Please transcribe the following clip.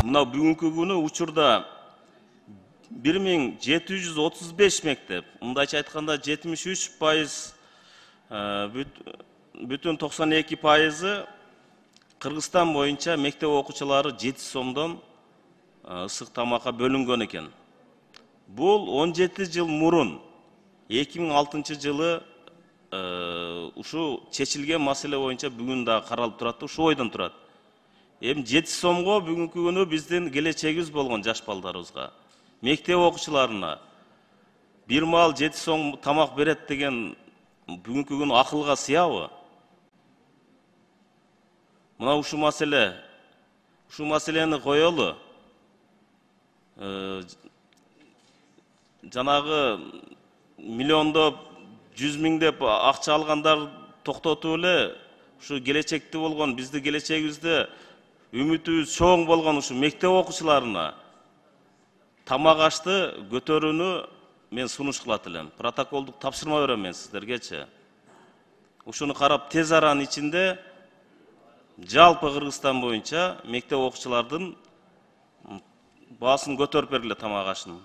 Мына бүгүнкү күнү учурда 1735 мектеп, мындайча айтканда 73%, бүтүн 92%, Кыргызстан боюнча мектеп окуучулары 7 сомдон ысык тамакка бөлүнгөн экен. Бул 17 жыл мурун 2006 жылы ушу чечилген маселе боюнча бүгүн да каралып турат, ушу ойдон турат. Эми 7 сомго бүгүнкү күнү биздин келечегибиз болгон жаш балдарыбызга, мектеп окуучуларына бир маал 7 сом тамак берет деген бүгүнкү күнү акылга сыябы? Мына ушу маселени коелу. Жанагы миллиондоп, 100 миңдеп акча алгандар токтотуп эле, ушу келечекте болгон, бизди келечегибизде үмүтүбүз чоң болгон ушу мектеп окуучуларына тамак ашты көтөрүүнү мен сунуш кылат элем. Протоколдук тапшырма берем мен сиздергечи. Ушуну карап тез аранын ичинде жалпы Кыргызстан боюнча мектеп окуучулардын баасын көтөрүп бергиле тамак ашынын.